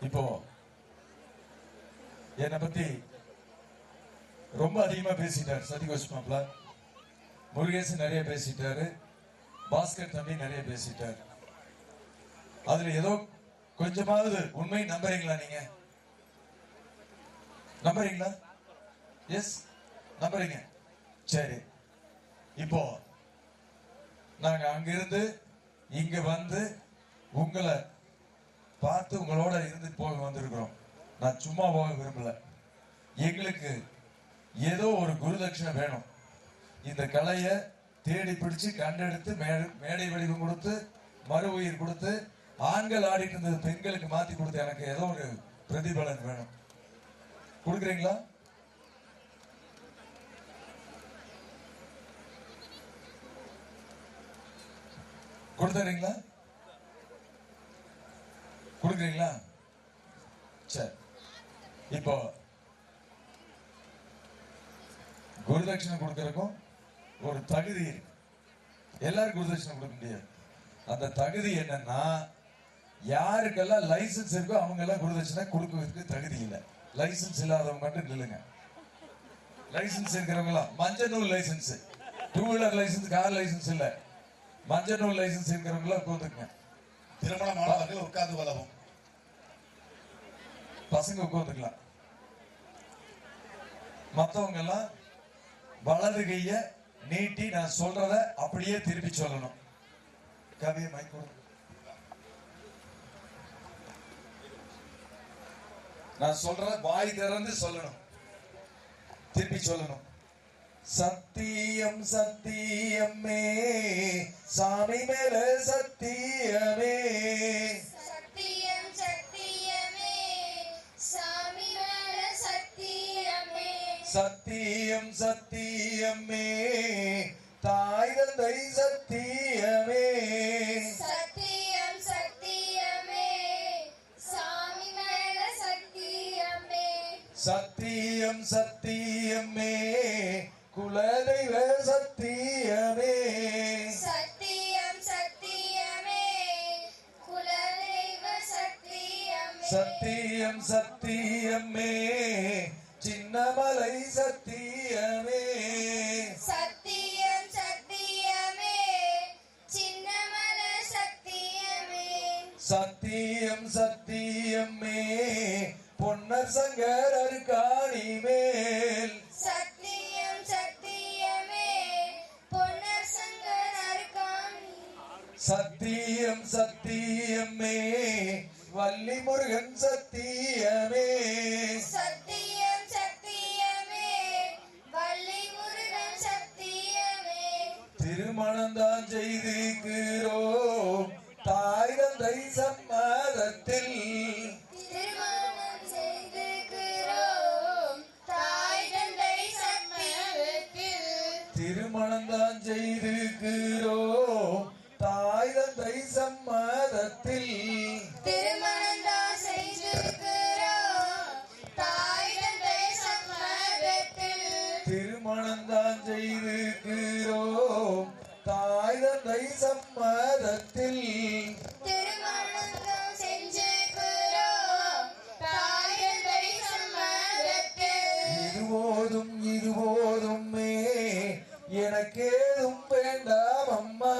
இப்போ என்னை பத்தி ரொம்ப அதிகமா பேசிட்டார் சதிகோஷ் மாப்ள. முருகேசன் நிறைய பேசிட்டாரு, பாஸ்கர் தம்பி நிறைய பேசிட்டார். அதுல ஏதோ கொஞ்சமாவது உண்மை நம்புறீங்களா? நீங்க நம்புறீங்களா? எஸ், நம்புறீங்க. சரி, இப்போ நாங்க அங்கிருந்து இங்க வந்து உங்களை பார்த்து உங்களோட இருந்து போக வந்திருக்கிறோம். நான் சும்மா போக விரும்பல. எங்களுக்கு ஏதோ ஒரு குருதட்சிணை வேணும். இந்த கலையை தேடி பிடிச்சு கண்டெடுத்து மேடை வடிவம் கொடுத்து மறு உயிர் கொடுத்து ஆண்கள் ஆடிட்டு இருந்தது பெண்களுக்கு மாத்தி கொடுத்து எனக்கு ஏதோ ஒரு பிரதிபலன் வேணும். கொடுக்குறீங்களா? கொடுத்துறீங்களா? கொடுக்குறீங்களா? சரி, இப்போ குருதட்சிணை கொடுக்கறதுக்கும் ஒரு தகுதி இருக்கு. எல்லாரும் குருதட்சிணை கொடுக்க முடியாது. அந்த தகுதி என்னன்னா, யாருக்கெல்லாம் லைசன்ஸ் இருக்கோ அவங்க எல்லாம் குருதட்சிணை கொடுக்கறதுக்கு தகுதி இல்லை. லைசன்ஸ் இல்லாதவங்க மட்டும் நில்லுங்க. லைசன்ஸ் இருக்கிறவங்களா, மஞ்சள் நூல் licence, two wheeler licence, car licence இல்ல, மஞ்சள் நூல் லைசன்ஸ் இருக்கிறவங்களா உட்காந்துக்குங்க. திருமணமானவர்கள் உட்கார்ந்து கொள்ளவும், பசங்க உட்காந்துக்கலாம். மற்றவங்க எல்லாம் வலது கைய நீட்டி நான் சொல்றத அப்படியே திருப்பி சொல்லணும். கவியை மைக் கொடு. நான் சொல்றத வாய் திறந்து சொல்லணும், திருப்பி சொல்லணும். சத்தியம் சத்தியமே சாமி மேல சத்தியமே, சத்தியம் சத்தியமே சாமி மேல சத்தியமே, சத்தியம் சத்தியமே தாய் தந்தை சத்தியமே, சத்தியம் சத்தியமே சாமி மேல சத்தியமே, சத்தியம் சத்தியமே குலதெய்வ சத்தியமே, சத்தியம் சத்தியமே குலதெய்வ சத்தியமே, சத்தியம் சத்தியமே சின்னமலை சத்தியமே, சத்தியம் சத்தியமே சின்னமல சத்தியமே, சத்தியம் சத்தியமே பொன்னர் சங்கர் அருக்காணி மேல், சத்தியம் சத்தியமே பொன்னர் சங்கர் அருக்காணி, சத்தியம் சத்தியமே வள்ளி முருகன் சத்தியமே, சத்தியம் சத்தியமே வள்ளி முருகன் சத்தியமே, திருமணம்தான் செய்திருக்கிறோம் தாய் தந்தை சம்மதத்தில், திருமணம் செய்திருக்கிறோம் தாய் தந்தை சம்மதத்தில், திருமணம்தான் செய்திருக்கிறோம் தாய் தந்தை சம்மதத்தில், திருமணம் தான் செய்திருக்கிறோம் தாய் தந்தை சம்மதத்தில், திருமணம்தான் செய்திருக்கிறோம் தாய் தந்தை சம்மதத்தில், திருமணம் தான் செஞ்சிருக்கிறோம் தாய் தந்தை சம்மதத்தில், இருபோதுமே எனக்கேதும் வேண்டாம் அம்மா,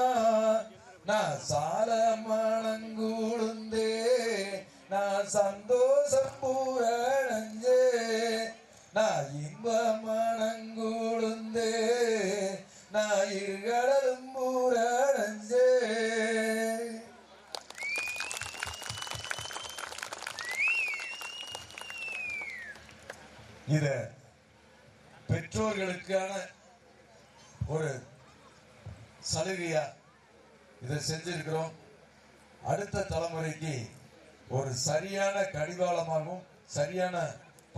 நான் சால மணங்குழுந்தே நான் சந்தோஷம் பூரணஞ்சே, நான் இன்ப மணங்குழுந்தே நான் இருகடலும் பூரணஞ்சே. இத பெற்றோர்களுக்கான ஒரு சலுகையா இதை செஞ்சிருக்கிறோம். அடுத்த தலைமுறைக்கு ஒரு சரியான கடிவாளமாகவும் சரியான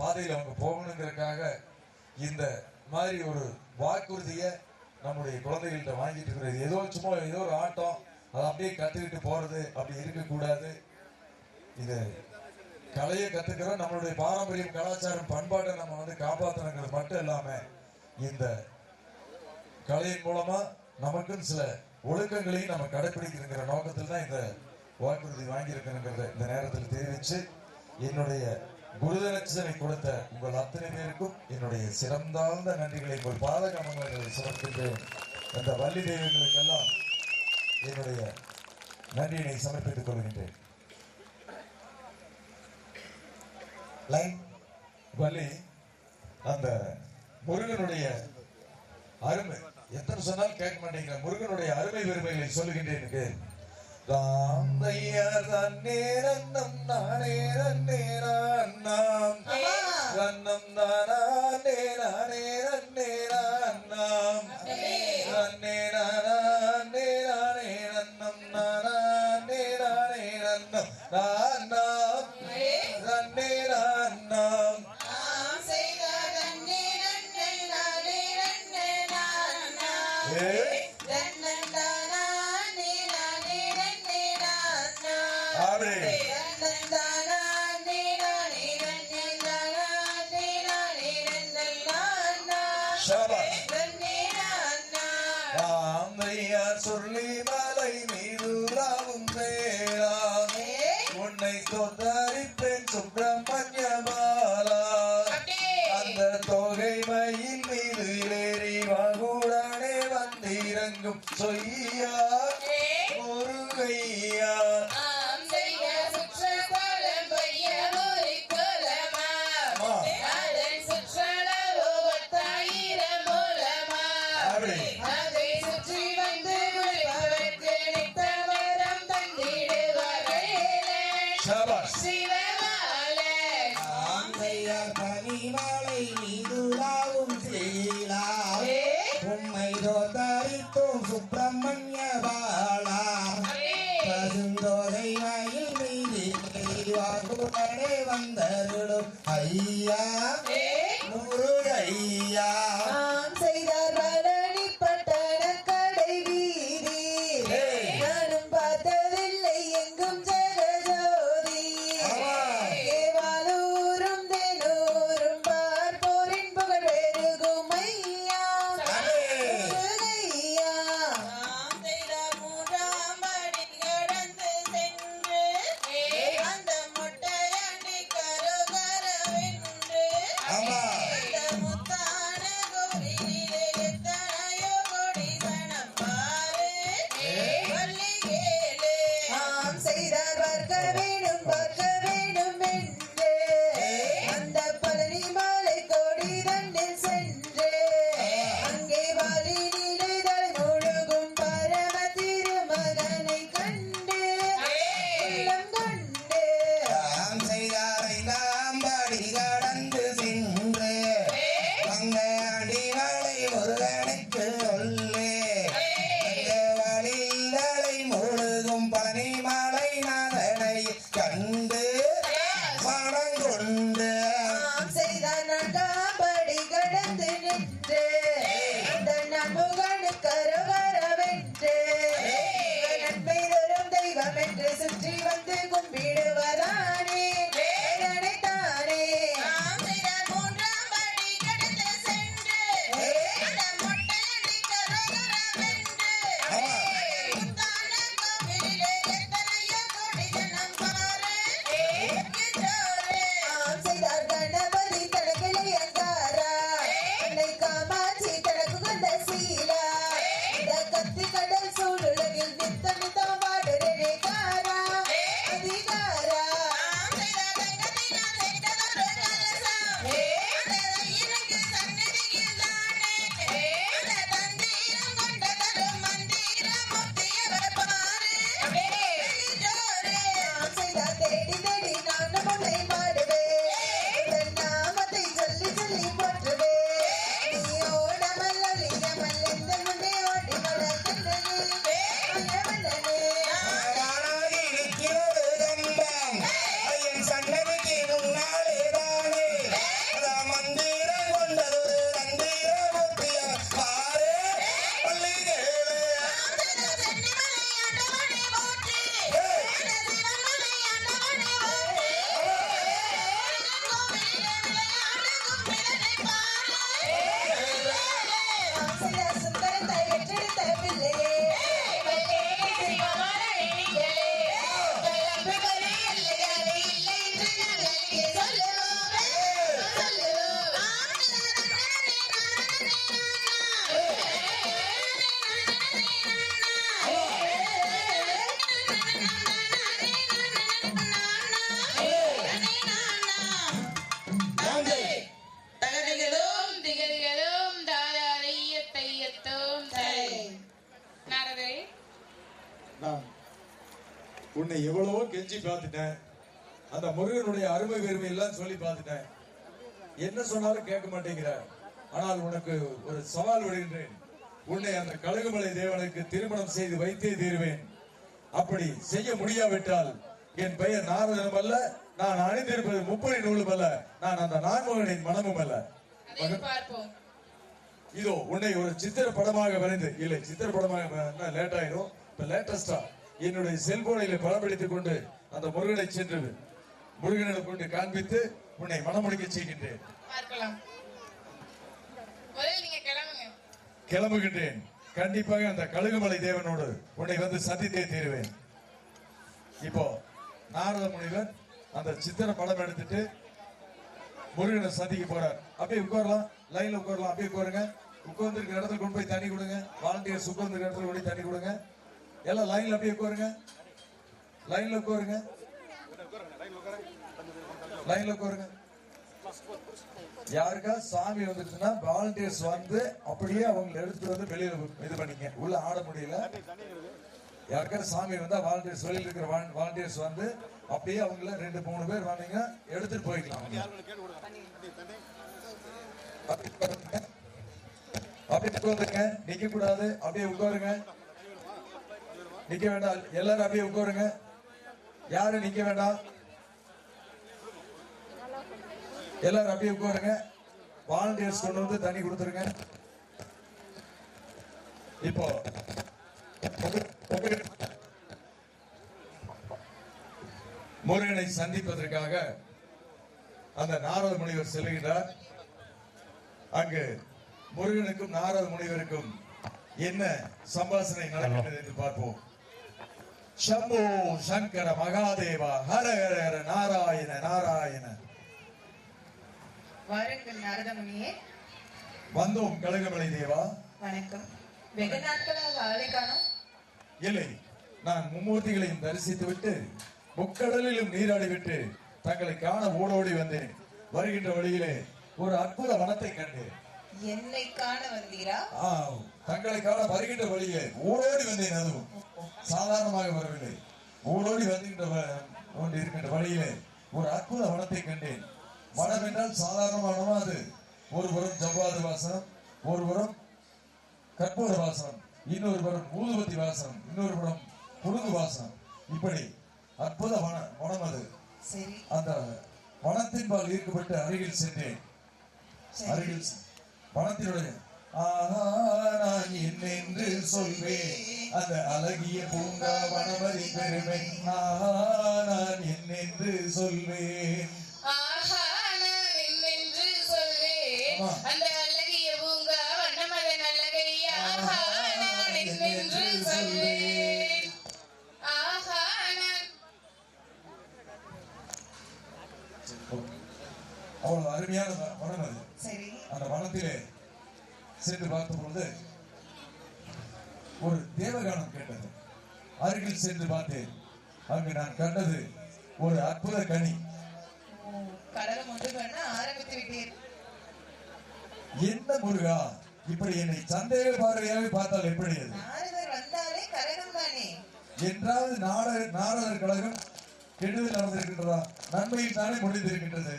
பாதையில் அவங்க போகணுங்கிறதுக்காக இந்த மாதிரி ஒரு வாக்குறுதியை நம்முடைய குழந்தைகள்கிட்ட வாங்கிட்டு இருக்கிறது. ஏதோ சும்மா ஏதோ ஒரு ஆட்டம் அதை அப்படியே கத்துக்கிட்டு போறது அப்படி இருக்கக்கூடாது. இது கலையை கத்துக்கிறோம், நம்மளுடைய பாரம்பரியம் கலாச்சாரம் பண்பாட்டை நம்ம வந்து காப்பாற்றணுங்கிறது மட்டும் இல்லாம இந்த கலையின் மூலமா நமக்குன்னு சில ஒழுக்கங்களையும் நம்ம கடைபிடிக்கிற நோக்கத்தில் தான் இந்த வாக்குறுதி வாங்கியிருக்கிறத இந்த நேரத்தில் தெரிவிச்சு என்னுடைய குருதட்சணை கொடுத்த உங்கள் அத்தனை பேருக்கும் என்னுடைய சிறந்தாழ்ந்த நன்றிகளை உங்கள் பாதகமங்களை சமர்ப்பிக்கின்றேன். அந்த வள்ளி தெய்வங்களுக்கெல்லாம் என்னுடைய நன்றியினை சமர்ப்பித்துக் கொள்கின்றேன். லைன் வள்ளி, அந்த முருகனுடைய அருமை எத்தனை சொன்னாலும் கேட்க மாட்டேங்கிற முருகனுடைய அருமை பெருமைகளை சொல்லுகின்றேன். ராமையா தன்னே ரன்னம் நானே ரன்னே ராண்ணாம் ரன்னம் நானே நானே ரன்னே ராண்ணாம் ரன்னே நானே நானே ரன்னம் நானே நானே ரன்னம் நானாம் ரன்னே ராண்ணாம் சொல்லி மலை மீதுராவும் வேளாம் உன்னை தோத்தரிப்பேன் சுப்பிரமணிய பாலா. அந்த தொகை மயில் மீது ஏறி வாகுடனே வந்திறங்கும் சொய்யா முருகையா. பனிமலை மீதுலாவும் சீலா உம்மை தோத்தரித்தோம் சுப்பிரமணிய பாலா. பசுந்தோகை மயில் மீது வாகுடனே வந்தருளும் ஐயா முருகையா. செய்தார் பழனி பட்டண கடை வீதி நானும் பார்த்ததில்லை எங்கும் ஜெகஜோதி. தேவாலூரும் தேனூரும் பார்ப்போரின் புகழ் பெருகும் ஐயா முருகையா. மூன்றாம் படி கடந்து சென்று அந்த முட்டையண்டி கருகரவென்று அந்த முத்தான கோவிலிலே எத்தனையோ கோடி சனம் பாரு வள்ளி கேளு. ஆம் செய்தார் பார்க்க வேண்டும் என்று அந்த பழனி மாலை கோடி தண்டில் சென்று அங்கே வாலி நிலைதல் முழுகும் பரம திருமகனை கண்டு உள்ளம் கொண்டு தாம் செய்தாரை நாம் படி கடந்து சென்று மங்காடி மலை முருகனுக்கு சொல்லே வழிகளை முழுகும் பனிமலை நாதனை கண்டு உன்னை எவ்வளவோ கெஞ்சி பார்த்துட்டேன், அந்த முருகனுடைய அருமை பெருமை எல்லாம் சொல்லி பார்த்துட்டேன், என்ன சொன்னாலும் கேட்க மாட்டேங்கிற. ஆனால் உனக்கு ஒரு சவால் விடுகின்றேன். உன்னை அந்த கழுகுமலை தேவனுக்கு திருமணம் செய்து வைத்தே தீருவேன். அப்படி செய்ய முடியாவிட்டால் என் பெயர் நாரதனும் அல்ல, நான் அணிந்திருப்பது முப்படை நூலும் அல்ல, நான் அந்த நான்மகனின் மனமும் அல்ல. இதோ உன்னை ஒரு சித்திர படமாக வரைந்து, இல்லை சித்திர படமாக லேட் ஆயிரும், இப்ப லேட்டஸ்டா என்னுடைய செல்போனில் படம் பிடித்துக் கொண்டு அந்த முருகனை சென்று முருகனை கொண்டு காண்பித்து உன்னை மனமுடிக்க செய்கின்றேன். கிளம்புகின்றேன். கண்டிப்பாக அந்த கழுகுமலை தேவனோடு உன்னை வந்து சந்தித்தே தீருவேன். இப்போ நாரத முனிவர் அந்த சித்திர படம் எடுத்துட்டு முருகனை சந்திக்க போறார். அப்படியே உட்காரலாம், லைன்ல உட்காரலாம், அப்படியே உட்காருங்க. உட்கார்ந்து இருக்கிற இடத்துல கொண்டு போய் தண்ணி கொடுங்க. வாலண்டியர்ஸ் உட்கார்ந்து இருக்கிற இடத்துல கொண்டு தண்ணி கொடுங்க. எல்லாம் லைன்ல அப்படியே உட்காருங்க, லைன்ல உட்காருங்க, லைன்ல உட்காருங்க. யாருக்கா சாமி வந்துச்சுன்னா வாலண்டியர்ஸ் வந்து அப்படியே அவங்க எடுத்துட்டு வந்து வெளியில இது பண்ணிக்க. உள்ள ஆட முடியல. யாருக்கா சாமி வந்தா வாலண்டியர்ஸ் வெளியில இருக்கிற வாலண்டியர்ஸ் வந்து அப்படியே அவங்கள 2-3 பேர் வந்தீங்க எடுத்துட்டு போய்க்கலாம். அப்படியே உட்காருங்க, நிக்க கூடாது. அப்படியே உட்காருங்க, நிக்க வேண்டாம். எல்லாரும் அப்படியே உட்காருங்க, யாரும் நிக்க வேண்டாம். எல்லாரும் அப்படியே உட்காருங்க. வாலண்டியர்ஸ் கொண்டு வந்து தண்ணி கொடுத்துருங்க. இப்போ முருகனை சந்திப்பதற்காக அந்த நாரத முனிவர் செல்கிறார். அங்கு முருகனுக்கும் நாரத முனிவருக்கும் என்ன சம்பாஷணை நடக்கிறது என்று பார்ப்போம். சம்போ சங்கர மகாதேவா, ஹர ஹர ஹர நாராயண நாராயண. வாருங்கள் நாரதமுனியே. வந்தோம் கழுகுமலை தேவா. வணக்கம். வெகு நாட்களாக ஆளை காணோம். இல்லை, நான் மும்மூர்த்திகளையும் தரிசித்து விட்டு முக்கடலிலும் நீராடிவிட்டு தங்களை காண ஓடோடி வந்தேன். வருகின்ற வழியிலே ஒரு அற்புத வனத்தை கண்டேன். என்னை காண வந்தீரா? தங்களை காண வருகின்ற வழியிலே ஓடோடி வந்தேன். அதுவும் சாதாரணமாக வரவில்லை. ஓடோடி இருக்கின்ற வழியிலே ஒரு அற்புத வனத்தை கண்டேன். வனம் என்றால் சாதாரணமானவா? அது ஒரு புறம் ஜவ்வாது வாசனம், ஒரு புறம் கற்பூர வாசனம், இன்னொரு புறம் ஊதுபத்தி வாசனம், இன்னொரு புறம் புழுகு வாசனம். இப்படி அற்புத வனம் அது. அந்த வனத்தின்பால் ஈர்க்கப்பட்டு அருகில் சென்றேன். அருகில் வனத்தினுடைய நான் என்னென்று சொல்வேன் அந்த அழகிய பூங்கா வனமதி பெருமை. நான் என்னென்று சொல்வேன் அந்த அழகிய பூங்கா வண்ணமதன் அழகையா. என்னென்று சொல்வேன். அவ்வளவு அருமையான வனம் அது. அந்த வனத்திலே சென்று பார்த்த பொழுது ஒரு தேவகானம் கேட்டது. அருகில் சென்று பார்த்தேன். அங்கு நான் கண்டது ஒரு அற்புத கனி. கலகம் ஒன்று பண்ண ஆரம்பித்து விட்டீர். என்ன முருகா, இப்படி என்னை சந்தேக பார்வையாக பார்த்தால் எப்படி? அது நாரதர் வந்தாலே கலகம் தானே. என்றாவது நாரதர் கழகம் கெடுதல் நடந்திருக்கின்றதா? நன்மையில் தானே முடிந்திருக்கின்றது.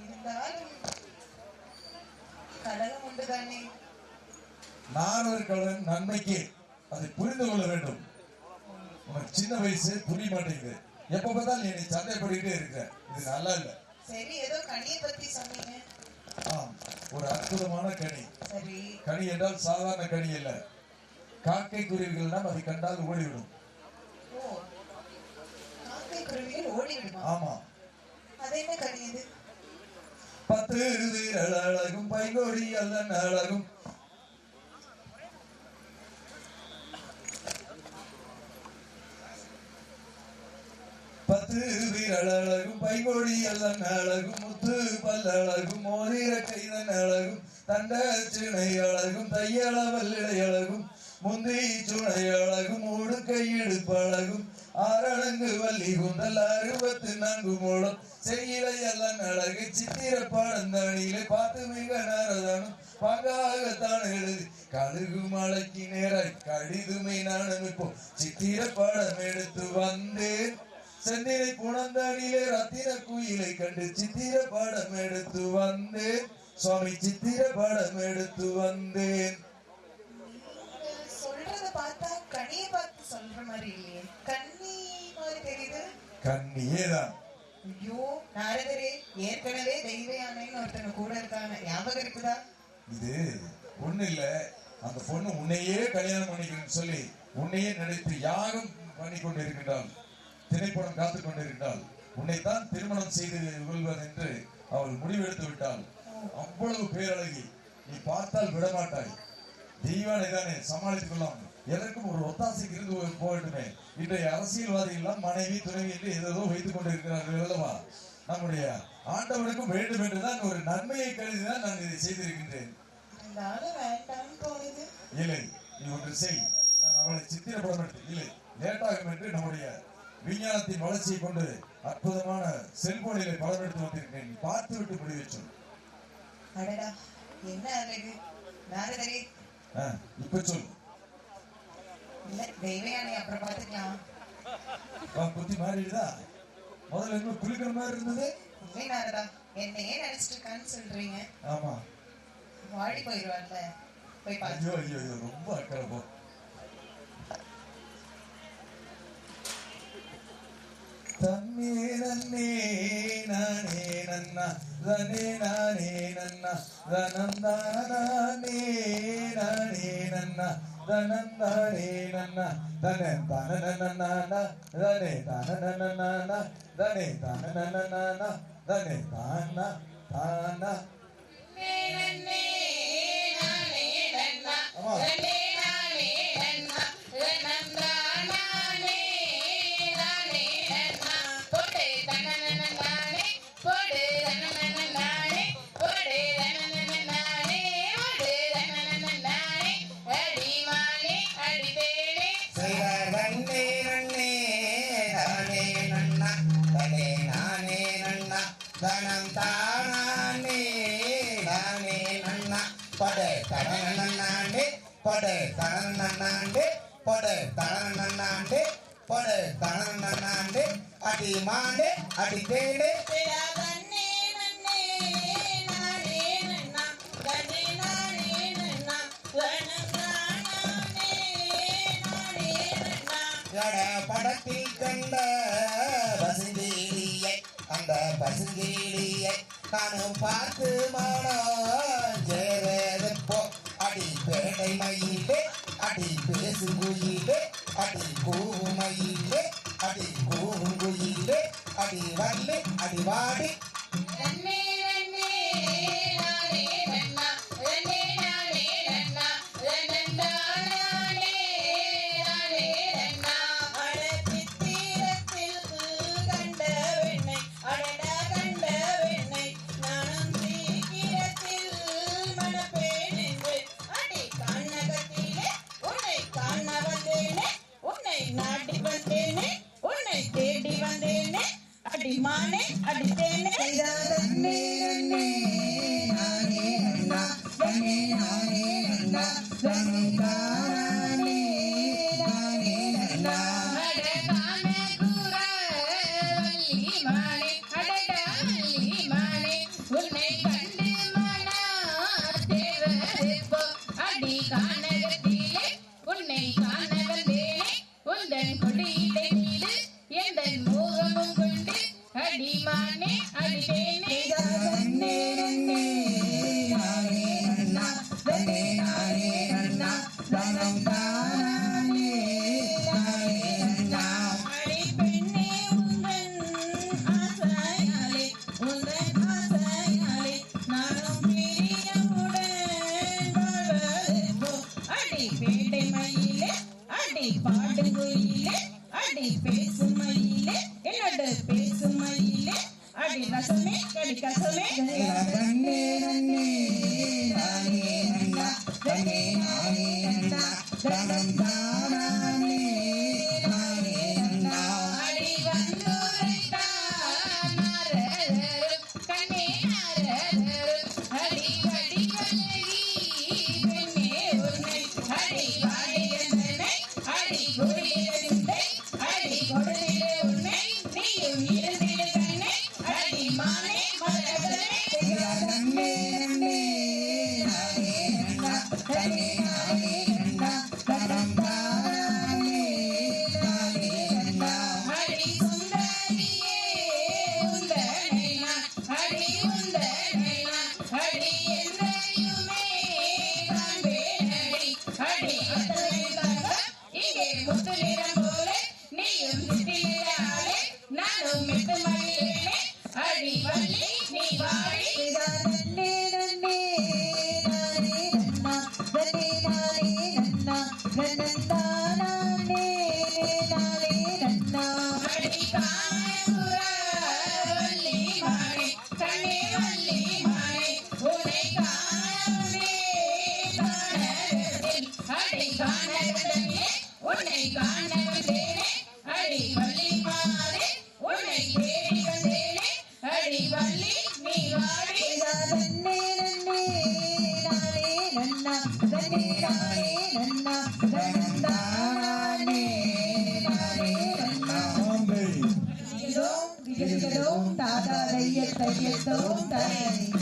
இருந்தாலும் கலகம் ஒன்று தானே. நாரதர் கழகம் நன்மைக்கு, அதை புரிந்து கொள்ள வேண்டும். உனக்கு சின்ன வயசு, புரிய மாட்டேங்குது. எப்ப பார்த்தாலும் என்னை சந்தேகப்பட்டுக்கிட்டே இருக்க. இது நல்லா இல்ல. சரி, ஏதோ கனியை பத்தி சொன்னீங்க. ஒரு அற்புதமான கனி. சரி. கனி என்றால் சாதாரண கனி அல்ல. காக்கை குருவிகள் நாம் அதை கண்டால் ஓடிவிடும். காக்கை குருவிகள் ஓடிவிடுமா? ஆமா. அது என்ன கனி இது? 10 விரல் அழகும் பைங்கோடி அல்லன் அழகும். அழகும் பைகோடி அல்லன் அழகும் முத்து பல்லழகும் மோதிர கைதன் அழகும் தண்ட சிணை அழகும் தையள வல்லிடை அழகும் முந்தி சுனை அழகும் ஊடு கையெடுப்பு அழகும் ஆரணங்கு வள்ளி குந்தல் 64 மூலம் செய்யிலை அல்லன் அழகு சித்திர பாடந்தணியிலே பார்த்து மிக நாரதானும் பாங்காகத்தான் எழுதி கழுகு மலைக்கு நேராய் கடிதுமை நானும் இப்போ சித்திர பாடம் எடுத்து வந்தேன். செந்திலை குணந்தடியிலே ரத்தின குயிலை கண்டு சித்திர படம் எடுத்து வந்தேன் சுவாமி, சித்திர படம் எடுத்து வந்தேன். சொல்றத பார்த்தா கனியை பார்த்து சொல்ற மாதிரி இல்லையே, கன்னி மாதிரி தெரியுது. கண்ணியேதான். ஐயோ நாரதரே, ஏற்கனவே தெய்வ யானைன்னு ஒருத்தங்க கூட இருக்காங்க, ஞாபகம் இருக்குதா? இது ஒண்ணு இல்ல, அந்த பொண்ணு உன்னையே கல்யாணம் பண்ணிக்கணும்னு சொல்லி உன்னையே நினைத்து யாரும் பண்ணி கொண்டிருக்கின்றாள், திரைப்படம் காத்துக் கொண்டிருக்கின்றாள். உன்னைத்தான் திருமணம் செய்து கொள்வது என்று அவள் முடிவெடுத்து விட்டாள். அவ்வளவு பேரழகி, நீ பார்த்தால் விடமாட்டாய். தெய்வானை தானே சமாளித்துக் கொள்ளலாம். எதற்கும் ஒரு ஒத்தாசைக்கு இருந்து போகட்டுமே. இன்றைய அரசியல்வாதிகள் எல்லாம் மனைவி துணைவி என்று ஏதோ வைத்துக் கொண்டிருக்கிறார்கள் அல்லவா? நம்முடைய ஆண்டவனுக்கும் வேண்டும் என்றுதான் ஒரு நன்மையை கருதிதான் நான் இதை செய்திருக்கின்றேன். இல்லை, நீ ஒன்று செய். நான் அவளை சித்திரப்படம் எடுத்து இல்லை லேட்டாகும் என்று நம்முடைய விஞ்ஞானத்தின் வளர்ச்சியை கொண்டு அற்புதமான செல்போனிலே படம் எடுத்து வந்திருக்கிறேன். நீ பார்த்து விட்டு முடிவு சொல். அடடா, என்ன அழகு நாரதரே. இப்ப சொல். இல்ல, தெய்வ யானை அப்புறம் பார்த்துக்கலாம். புத்தி மாறிடுதா? முதல்ல இன்னும் குளிக்கிற மாதிரி இருந்தது. இல்லை நாரதா, என்னையே நினைச்சிட்டு இருக்கான்னு சொல்றீங்க. ஆமா, வாடி போயிடுவான்ல, போய் பாரு. ஐயோ ஐயோ ஐயோ, ரொம்ப அக்கறை போ. தன்னே நன்னே நானே நன்னா தனே நானே நன்னா தனந்தானே நானே நன்னா தனந்தானே நன்னா தனே தனனனனா தனே தனனனனா தனே தனனனனா தனே தானா தானா. தனம் தானே நானே நன்னா படை தனனன்னாண்டே படை தனனன்னாண்டே படை தனனன்னாண்டே படை தனனன்னாண்டே அடி மாண்டே அடி தேடே படத்தில் கண்ட பசுங்கீழியை அந்த பசுங்கீழியை நானும் பார்த்து மானம் சேரப்போ அடி பேடை மயிலே அடி பேசு குயிலே அடி கூவும் மயிலே அடி கூவும் குயிலே அடி வல்லே அடி வாடி அடிமானே அடித்தேனே நன்னே நன்னே நானே நன்னா நன்னே நானே நன்னா நன்னே தானே நானே நன்னா உன்னை கண்டு மனா தேவருப்போ அடி கானகத்திலே உன்னை காண வந்தேனே உந்தன் கொடியிலே மீது எந்தன் மோகமும் கொண்டு அடிமானே அடித்தேனே நன்னே நன்னே நானே நன்னா நன்னே நானே நன்னா நன்னம் தானே நானே நன்னா அடி பெண்ணே உந்தன் ஆசையாலே நானும் பிரியமுடன் வாழ்வதற்போ அடி பேடை மயிலே அடி பாடு குயிலே அடி பேசும் மயிலே என்னோட பேசும் மயிலே அடி ரசமே கடி கசமே நன்னே நன்னே நானே நன்னா நன்னே நானே நன்னா நன்னம் தானே நானே நன்னா அடி வந்துரைத்தான் நாரதரும் கண்ணே நாரதரும் அடி கடி கலகி பெண்ணே உன்னை அடி வாடி என்னை அடி குடியிலே உன்னை அடி கொடுதிலே உன்னை நீ தன்னே நானே நன்னா தனம் தானே நானே நன்னா அடி சுந்தரியே உந்தனை நான் அடி உந்தனை நான் அடி என்றையுமே காண்பேனடி அடி அத்தனை தங்க இங்கே முத்து நிறம் போல நீயும் சித்திரையாளே நானும் மெட்டு மகிழேனே அடி வள்ளி நீ வாடி தன்னே நன்னே நானே நன்னா தன்னே நானே நன்னா தன்னந்தானே நானே நன்னா அடி காணபுரா வள்ளி மானே கண்ணே வள்ளி மானே உன்னை காணவே காணகத்தில் அடி காணகத்திலே உன்னை காண வந்தேனே அடி வள்ளி மானே உன்னை தேடி வந்தேனே அடி வள்ளி நீ வாடி தன்னே நன்னே நானே நன்னா தன்னே நானே நன்னா தன்னந்தானே நானே நன்னா ஆம்பை திகதோம் தாதா தைய தையத்தோம் தாய்